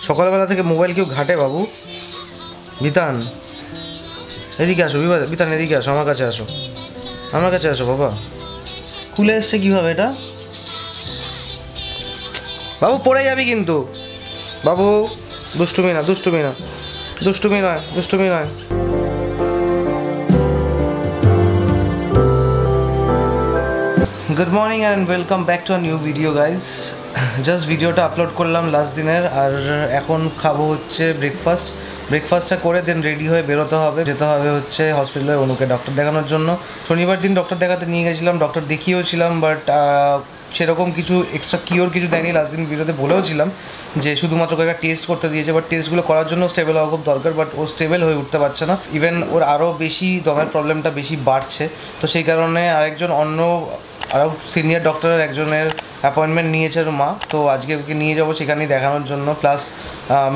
সকালবেলা থেকে মোবাইল কেউ ঘাটে বাবু? বিতান এদিকে আসো, বিতান এদিকে আসো, আমার কাছে আসো, আমার কাছে আসো বাবা। খুলে এসছে কীভাবে এটা? বাবু পড়ে যাবি কিন্তু বাবু। দুষ্টুমি না, দুষ্টুমি না, দুষ্টুমি নয়, দুষ্টুমি নয়। Good morning and welcome back to a new video guys. Just ভিডিওটা আপলোড করলাম লাস্ট দিনের, আর এখন খাবো হচ্ছে ব্রেকফাস্টটা করে দেন রেডি হয়ে বেরোতে হবে, যেতে হবে হচ্ছে হসপিটালে অনুকে ডক্টর দেখানোর জন্য। শনিবার দিন ডক্টর দেখাতে নিয়ে গেছিলাম, ডক্টর দেখিয়েওছিলাম, বাট সেরকম কিছু এক্সট্রা কিওর কিছু দেয়নি। লাস্ট দিন ভিডিওতে বলেওছিলাম যে শুধুমাত্র কয়েকটা টেস্ট করতে দিয়েছে, বাট টেস্টগুলো করার জন্য স্টেবল হওয়া খুব দরকার, বাট ও স্টেবল হয়ে উঠতে পারছে না। ইভেন ওর আরও বেশি দমের প্রবলেমটা বেশি বাড়ছে, তো সেই কারণে আরেকজন আরও সিনিয়র ডক্টরের একজনের অ্যাপয়েন্টমেন্ট নিয়েছে ওর মা, তো আজকে ওকে নিয়ে যাবো সেখানেই দেখানোর জন্য। প্লাস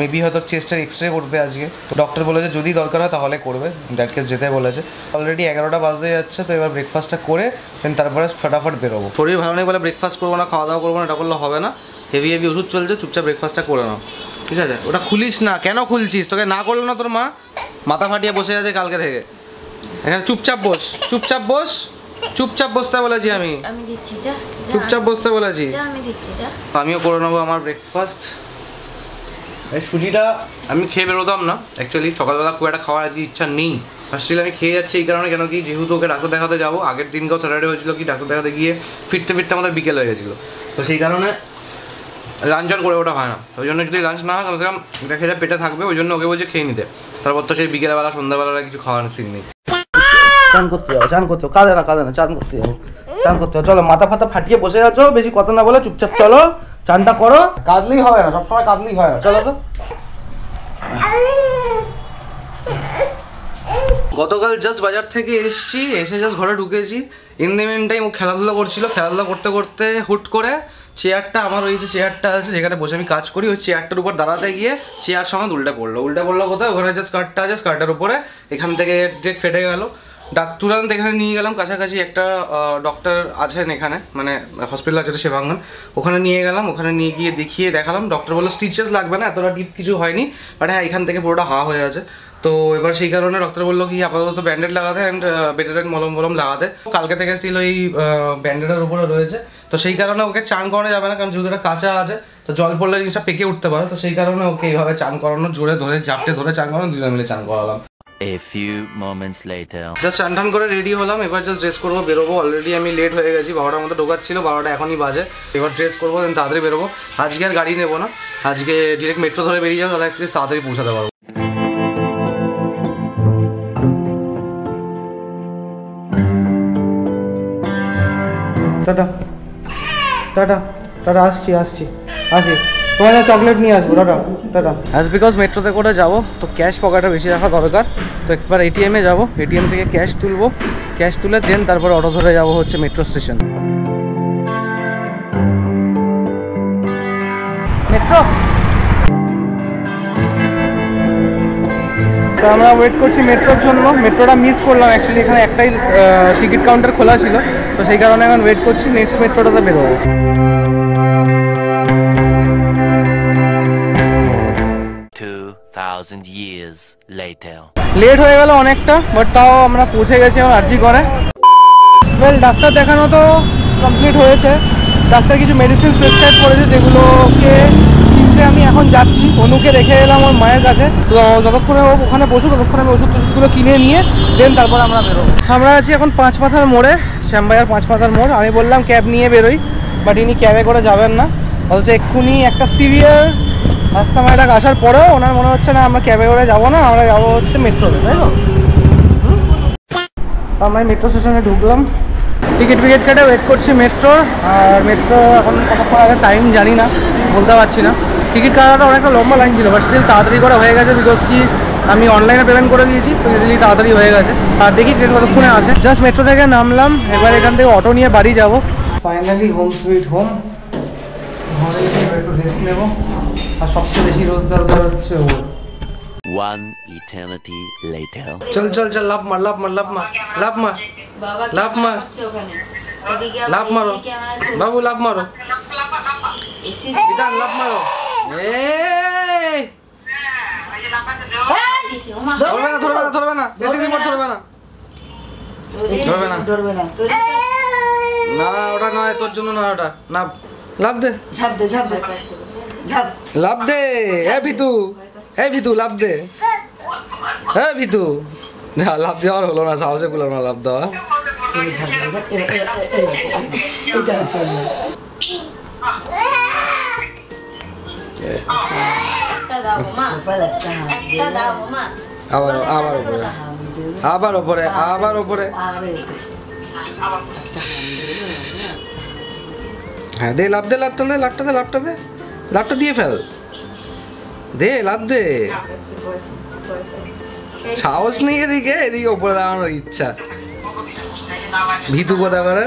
মেবি হয়তো চেস্টের এক্সরে করবে আজকে, তো ডক্টর বলেছে যদি দরকার হয় তাহলে করবে, দ্যাট কেস যেতে বলেছে। অলরেডি 11টা বাজতে যাচ্ছে, তো এবার ব্রেকফাস্টটা করে দেন তারপরে ফটাফট বেরোবো। শরীর ভালো নেই বলে ব্রেকফাস্ট করবো না, খাওয়া দাওয়া করবো না, এটা করলে হবে না। হেভি ওষুধ চলছে, চুপচাপ ব্রেকফাস্টটা করে নাও, ঠিক আছে? ওটা খুলিস না, কেন খুলছিস? তোকে না করলো না তোর মা? মাথা ফাটিয়ে বসে আছে কালকে থেকে। এখানে চুপচাপ বস, চুপচাপ বস, চুপচাপ বসতে বলেছি আমি দিচ্ছি, যা চুপচাপ বসতে বলেছি আমি দিচ্ছি, যা। আমিও করে নেবো আমার ব্রেকফাস্ট। এই সুজিটা আমি খেয়ে বেরোতাম না অ্যাকচুয়ালি, সকালবেলা খুব একটা খাওয়ার আজকে ইচ্ছা নেই। ফার্স্টলি আমি খেয়ে যাচ্ছি এই কারণে, কেন কি যেহেতু ওকে ডাক্তার দেখাতে যাবো, আগের দিনকেও স্যাটারডে হয়েছিল কি ডাক্তার দেখাতে গিয়ে ফিরতে আমাদের বিকেল হয়ে গেছিলো, তো সেই কারণে লাঞ্চ করে ওটা হয় না। ওই জন্য যদি লাঞ্চ না হয় কমসে কম এটা খেলে পেটে থাকবে, ওই জন্য ওকে বলছে খেয়ে নিতে। তারপর তো সেই বিকেলবেলা সন্ধ্যাবেলা কিছু খাওয়ার সিন নেই। চান করতে যাবো, চান করতে কাঁদে না, চান করতে যাবো, চান করতে যাবো। চলো, মাথা ফাতা ফাটিয়ে বসে আছো, বেশি কথা না বলে চুপচাপ চলো, চানটা করো। কাঁদলেই হবে না, সবসময় কাঁদলেই হয় না, চলো তো। গতকাল জাস্ট বাজার থেকে এসে জাস্ট ঘরে ঢুকেছি। ইন দ্য মিন টাইম ও খেলাধুলা করছিল, খেলাধুলা করতে করতে হুট করে চেয়ারটা, আমার ওই যে চেয়ারটা আছে যেখানে বসে আমি কাজ করি, ওই চেয়ারটার উপর দাঁড়াতে গিয়ে চেয়ার সমেত উল্টা পড়লো কোথায়? ওখানে যে স্কার্টটা আছে স্কার্টের উপরে এখান থেকে ডিরেক্ট ফেটে গেল। তুরন্ত এখানে নিয়ে গেলাম, কাছাকাছি একটা ডক্টর আছেন এখানে, মানে হসপিটাল আছে সেবাঙ্গন, ওখানে নিয়ে গেলাম। ওখানে নিয়ে গিয়ে দেখালাম, ডক্টর বললো স্টিচেস লাগবে না, এতটা ডিপ কিছু হয়নি, বাট হ্যাঁ এখান থেকে পুরোটা হয়ে আছে। তো এবার সেই কারণে ডক্টর বললো কি আপাতত ব্যান্ডেড লাগাতে অ্যান্ড বেটারেন মলম লাগাতে। কালকে থেকে স্টিল ওই ব্যান্ডেডের উপরে রয়েছে, তো সেই কারণে ওকে চান করানো যাবে না, কারণ যেহেতু এটা কাঁচা আছে, তো জল পড়লে জিনিসটা পেকে উঠতে পারে, তো সেই কারণে ওকে এইভাবে চান করানো, জোরে ধরে ঝাপটে ধরে চান করানো, দুজনে মিলে চান করালাম। A few moments later. Just টান করে রেডি হলাম, এবার জাস্ট ড্রেস করবো, বেরোবো। অলরেডি আমি লেট হয়ে গেছি, 12টার মধ্যে ঢোকাচ্ছিল, 12টা এখনই বাজে। এবার ড্রেস করবো, দেন তাড়াতাড়ি বেরোবো। আজকে আর গাড়ি নেবো না, আজকে ডিরেক্ট মেট্রো ধরে বেরিয়ে যাবো, তাহলে অ্যাকচুয়ালি তাড়াতাড়ি পৌঁছাতে পারবো। টাটা টাটা টাটা, আসছি তোমার চকলেট নিয়ে আসবো, টাটা। অ্যাজ বিকজ মেট্রোতে করে যাবো, তো ক্যাশ পকেটে বেশি রাখা দরকার, তো একবার এটিএমে যাবো, এটিএম থেকে ক্যাশ তুলবো, ক্যাশ তুলে দেন তারপর অটো ধরে যাবো হচ্ছে মেট্রো স্টেশন। মেট্রো তো আমরা ওয়েট করছি মেট্রোর জন্য। মেট্রোটা মিস করলাম অ্যাকচুয়ালি, এখানে একটাই টিকিট কাউন্টার খোলা ছিল, তো সেই কারণে এখন ওয়েট করছি, নেক্সট মেট্রোটাতে বেরোবো। 2000 years later. লেট হয়ে গেল অনেকটা, বাট তাও আমরা পৌঁছে গেছি আমার আরজি করে। ওয়েল, ডাক্তার দেখানো তো কমপ্লিট হয়েছে, ডাক্তার কিছু মেডিসিন প্রেসক্রাইব করেছে, যেগুলোকে কিনতে আমি এখন যাচ্ছি। অনুকে রেখে এলাম ওর মায়ের কাছে, তো যতক্ষণে ও ওখানে বসুক ততক্ষণে আমি ওষুধগুলো কিনে নিয়ে দেন তারপর আমরা বেরোবো। আমরা আছি এখন পাঁচমাথার মোড়ে, শ্যামবাজার পাঁচমাথার মোড়। আমি বললাম ক্যাব নিয়ে বেরোই, বাট ইনি ক্যাবে করে যাবেন না, অথচ এক্ষুনি একটা সিভিয়ার রাস্তামাটা আসার পরেও ওনার মনে হচ্ছে না আমরা ক্যাবে করে যাবো না, আমরা যাবো হচ্ছে মেট্রোতে, তাই তো? আমি মেট্রো স্টেশনে ঢুকলাম, টিকিট কেটে ওয়েট করছি মেট্রোর। আর মেট্রো এখন কতক্ষণ আগে টাইম জানি না, বলতে পারছি না। টিকিট কাটাটা অনেকটা লম্বা লাইন ছিল, বাট স্টিল তাড়াতাড়ি করে হয়ে গেছে, বিকজ কি আমি অনলাইনে পেমেন্ট করে দিয়েছি, তো ইজিলি তাড়াতাড়ি হয়ে গেছে। আর দেখি ট্রেন কতক্ষণে আসে। জাস্ট মেট্রো থেকে নামলাম, এবার এখান থেকে অটো নিয়ে বাড়ি যাবো। ফাইনালি হোম সুইট হোম, ঘরে গিয়ে একটু রেস্ট নেবো। আর সবচেয়ে বেশি রোজ দরকার হচ্ছে ওর। One eternity later. চল লাভ মার মারো বাবু, লাভ মারো, বিধান লাভ মারো। ধরবে না বেশি দিন পর ধরবে না না ওটা নয় তোর জন্য না ওটা না লাভ দে লাভ দে ভিতু লাভ দে ভিতু যা লাভ দেওয়ার হলো না সাহসে গুলো না লাভ দেওয়া আবার ওপরে হ্যাঁ দে লাভ দে লাভটা দিয়ে ফেল দে লাভ দে সাহস নেই এদিকে ওপরে দাঁড়ানোর ইচ্ছা ভিতু কোথা করে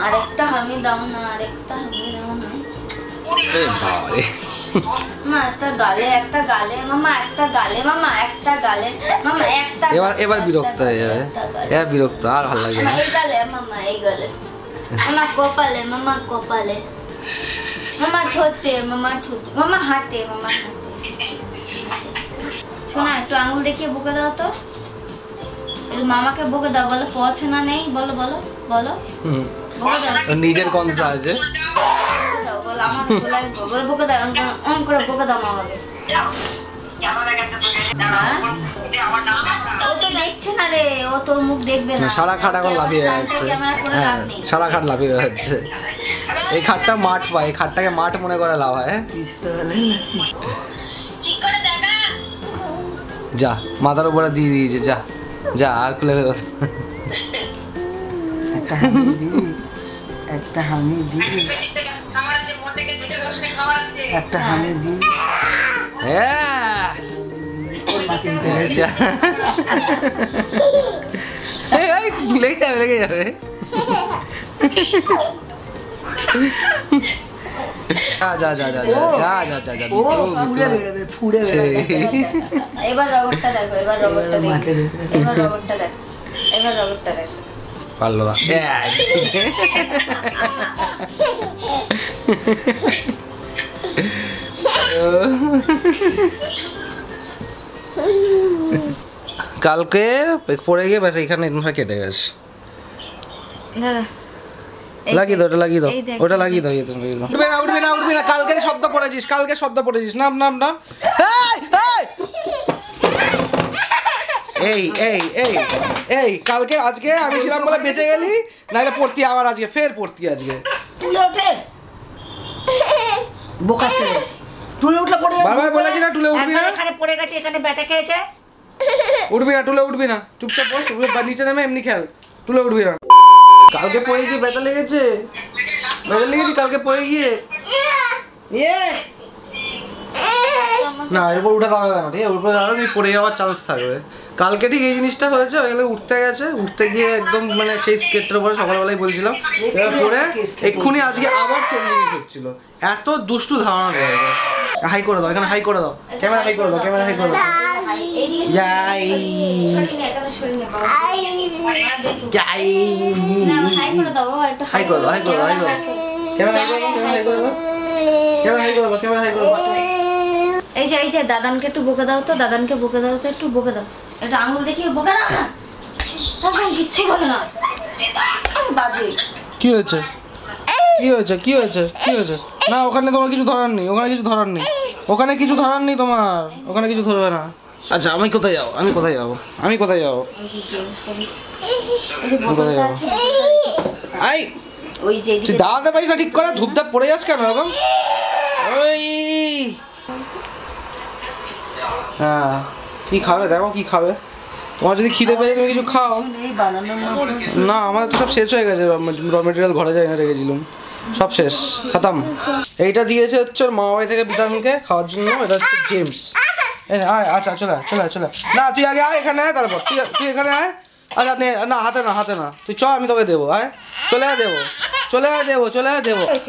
আরেকটা হামি দাও না একটা গালে মামা এবার বিরক্ত হয়ে যাবে বিরক্ত আর ভালো লাগে এই গালে মামা কপালে মামা ধরতে মামা হাতে শোনা একটু আঙুল দেখিয়ে বকে দাও তো একটু মামাকে বকে দাও বলো পছন্দ নেই বলো নিজের কনসা আছে বকে দাও অন করে বকে দাও মামাকে ও তো দেখছে না রে ও তোর মুখ দেখবে না সারা খাট এখন লাফিয়ে যাচ্ছে সারা খাট লাফিয়ে যাচ্ছে এই খাটটা মাঠ পায় এই খাটটাকে মাঠ মনে করে লাভ হয় যা মাথার উপরে দিয়ে দিয়েছে যা আর খুলে ফেরত একটা হামি দিবি লেগে যাবে এবার রবটটা দেখো পারলো না কালকে পড়ে গিয়ে ব্যাস এখানে কেটে গেছে লাগিয়ে দাও ওটা লাগিয়ে দাও উঠবে না কালকে শব্দ পড়েছিস নাম এই কালকে আজকে আমি ছিলাম বলে বেঁচে গেলি নাহলে পড়তি আবার আজকে ফের পড়তি আজকে তুলে ওঠে বোকা ছেলে তুলে উঠলে পড়ে বারবার বলেছি না তুলে উঠবি না এখানে পড়ে গেছে এখানে ব্যথা খেয়েছে উঠবি না চুপচাপ বস নিচে নামে এমনি খেল তুলে উঠবি না কালকে পড়ে গিয়ে ব্যথা লেগেছে কালকে পড়ে গিয়ে না এরপর উঠে দাঁড়াবে না ঠিক আছে উপরে দাঁড়াবে তুই পড়ে যাওয়ার চান্স থাকবে কালকে ঠিক এই জিনিসটা হয়েছে ওইগুলো উঠতে গিয়ে একদম মানে সেই স্কেটটার উপরে সকালবেলায় বলছিলাম পরে এক্ষুনি আজকে আবার সেম জিনিস হচ্ছিল এত দুষ্টু ধারণা রয়েছে হাই করে দাও এখানে হাই করে দাও ক্যামেরা হাই করে দাও এই যে দাদানকে একটু বকে দাও তো একটু বকে দাও একটু আঙুল দেখিয়ে বকে দাও না তখন কিচ্ছু বলে না বাজে কি হয়েছে না ওখানে তোমার কিছু ধরার নেই ওখানে কিছু ধরবে না আচ্ছা আমি কোথায় যাবো তুই দাঁড়াতে পারিস না ঠিক করে ধূপধাপ পড়ে যাস কেন এরকম হ্যাঁ কি খাবে দেখো কি খাবে তোমার যদি খিদে পেয়ে তুমি কিছু খাও না আমাদের তো সব শেষ হয়ে গেছে র মেটেরিয়াল ঘরে যাই না রেখেছিলাম সব শেষ খতম এইটা দিয়েছে হচ্ছে ওর মামা বাড়ি থেকে বিতানকে খাওয়ার জন্য এটা হচ্ছে জেমস আয় আচ্ছা চলে না তুই আগে আয় এখানে আয় তারপর তুই এখানে আয় আচ্ছা না হাতে না তুই চ আমি তোকে দেবো আয় চলে আয় দেবো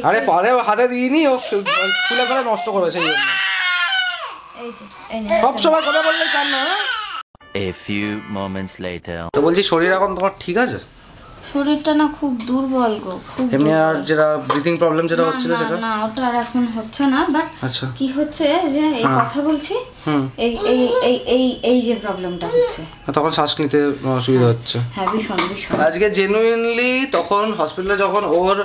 আরে পরে হাতে দিইনি ও খুলে ফেলে নষ্ট করেছে এই জন্য সব সময় কথা বললে চান না A few moments later. তো বলছি শরীর এখন তোমার ঠিক আছে শরীরটা না খুব দুর্বল গো, খুব এমনি আর দুর্বল। যেটা ব্রিথিং প্রবলেম যেটা হচ্ছিল না, সেটা না ওটা আর এখন হচ্ছে না, বাট আচ্ছা কি হচ্ছে যে এই কথা বলছি, এই এই এই এই এই যে প্রবলেমটা হচ্ছে, তখন শ্বাস নিতে অসুবিধা হচ্ছে। হ্যাঁ ভীষণ ভীষণ। আজকে জেনুইনলি তখন হসপিটালে যখন ওর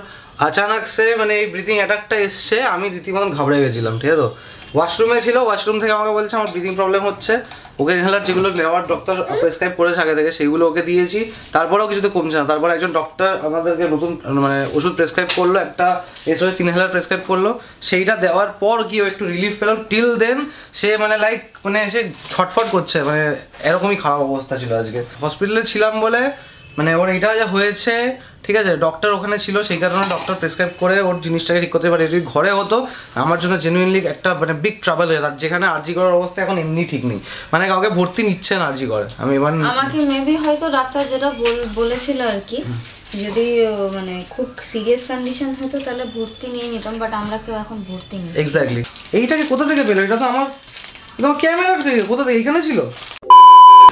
আচানক সে মানে এই ব্রিথিং অ্যাটাকটা এসছে, আমি রীতিমতন ঘাবড়ে গেছিলাম, ঠিক আছে। তো ওয়াশরুমে ছিল, ওয়াশরুম থেকে আমাকে বলছে আমার ব্রিথিং প্রবলেম হচ্ছে, ওকে ইনহেলার যেগুলো নেওয়ার ডক্টর প্রেসক্রাইব করেছে আগে থেকে সেইগুলো ওকে দিয়েছি, তারপরেও কিছুতে কমছে না। তারপরে একজন ডক্টর আমাদেরকে নতুন মানে ওষুধ প্রেসক্রাইব করলো, একটা এসওএস ইনহেলার প্রেসক্রাইব করলো, সেইটা দেওয়ার পর কি ও একটু রিলিফ পেলাম। টিল দেন সে মানে লাইক মানে সে ছটফট করছে, মানে এরকমই খারাপ অবস্থা ছিল আজকে। হসপিটালে ছিলাম বলে মানে ওর এইটা যা হয়েছে, ঠিক আছে, ডক্টর ওখানে ছিল সেই কারণে ডক্টর প্রেসক্রাইব করে ওর জিনিসটাকে ঠিক করতে পারে। যদি ঘরে হতো আমার জন্য জেনুইনলি একটা মানে বিগ ট্রাভেল হয়ে যেত, যেখানে আরজি করার অবস্থা এখন এমনি ঠিক নেই, মানে কাউকে ভর্তি নিচ্ছে না আরজি করে। আমি এবার আমাকে মেবি হয়তো ডাক্তার যেটা বলেছিল আর কি, যদি মানে খুব সিরিয়াস কন্ডিশন হতো তাহলে ভর্তি নিয়ে নিতাম, বাট আমরা কেউ এখন ভর্তি নিই। এক্স্যাক্টলি। এইটাকে কোথা থেকে পেলো? এটা তো আমার ক্যামেরা থেকে কোথা থেকে এখানে ছিল।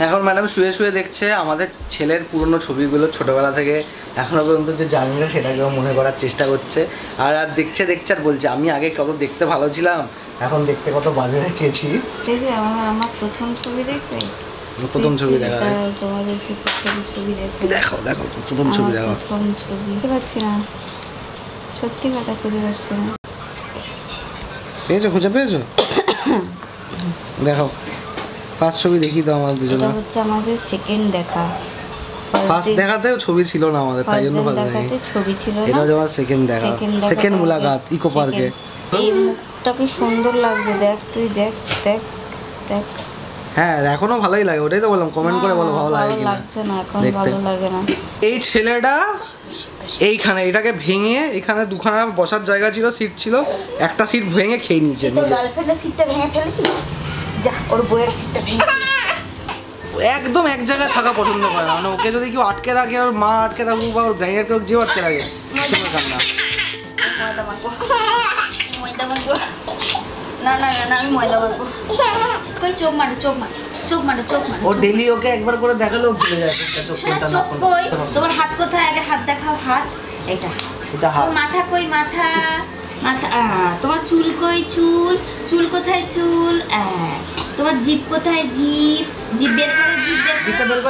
এখন ম্যাডাম শুয়ে শুয়ে দেখছে আমাদের ছেলের পুরনো ছবিগুলো ছোটোবেলা থেকে এখনো পর্যন্ত যে জানি না সেটাকেও মনে করার চেষ্টা করছে, আর আর দেখছে আর বলছে আমি আগে কত দেখতে ভালো ছিলাম, এখন দেখতে কত বাজে রেখেছি। দেখবে আমার প্রথম ছবি দেখবে, প্রথম ছবি দেখা তোমাদেরকে প্রথম ছবি দেখবে, দেখো প্রথম ছবি দেখো। প্রথম ছবি খুঁজে পাচ্ছি না, সত্যি কথা খুঁজে পাচ্ছি না। খুঁজে পেয়েছো? দেখো ফার্স্ট ছবি দেখি তো আমাদের দুজনে। এটা হচ্ছে আমাদের সেকেন্ড দেখা। ফার্স্ট দেখাতে ছবি ছিল না আমাদের, তাই জন্য দেখাতে ছবি ছিল না। এটা আমার সেকেন্ড দেখা, সেকেন্ড মুলাকাত ইকো পার্কে। এই মুখটা কি সুন্দর লাগছে, দেখ তুই দেখ দেখ দেখ। হ্যাঁ এখনো ভালোই লাগে, ওটাই তো বললাম, কমেন্ট করে বলো ভালো লাগে কিনা। লাগছে না এখন, ভালো লাগে না। এই ছেলেটা এইখানে এটাকে ভেঙে, এখানে দুখানা বসার জায়গা ছিল, সিট ছিল, একটা সিট ভেঙে খেয়ে নিয়েছে। তোর গার্লফ্রেন্ডের সিটটা ভেঙে ফেলেছিস, যা ওর বইয়ের সিটটা ভেঙে। একদম এক জায়গায় থাকা পছন্দ করে না, মানে ওকে যদি কেউ আটকে রাখে, ওর মা আটকে রাখুক বা ওর গ্রাইন্ডার কেউ যে আটকে রাখে শুনে কান্না। ময়দা মাখবো না না না, আমি ময়দা মাখবো। কই চোখ মারো, চোখ মারো, চোখ মারো, চোখ মারো। ও ডেলি ওকে একবার করে দেখালেও ভুলে যায় চোখ কোনটা না চোখ কই? তোমার হাত কোথায়? আগে হাত দেখাও, হাত এটা। এটা হাত। মাথা কই? মাথা মাথা। তোমার চুল কই? চুল চুল কোথায়? চুল। তোমার জিভ কোথায়? জিভ জিভ বের করো, জিভ বের করো।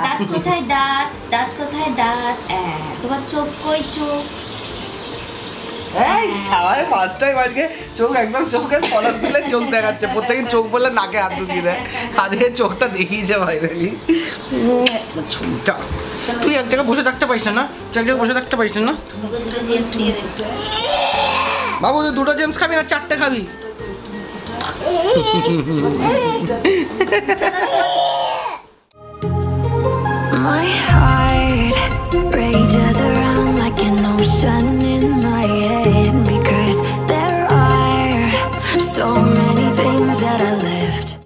দাঁত কোথায়? দাঁত দাঁত কোথায়? দাঁত। তোমার চোখ কই? চোখ। এই সবাই ফার্স্ট টাইম আজকে চোখ একদম চোখের পলক দিলে চোখ দেখাচ্ছে, প্রত্যেকদিন চোখ বললে নাকে হাত ঢুকিয়ে দেয়, আজকে চোখটা দেখিয়েছে ভাইরালি। ছবিটা তুই এক জায়গায় বসে থাকতে পারিস না, তুই এক জায়গায় বসে থাকতে পারিস না। বাবু তুই দুটো জেমস খাবি না চারটে খাবি? My heart rages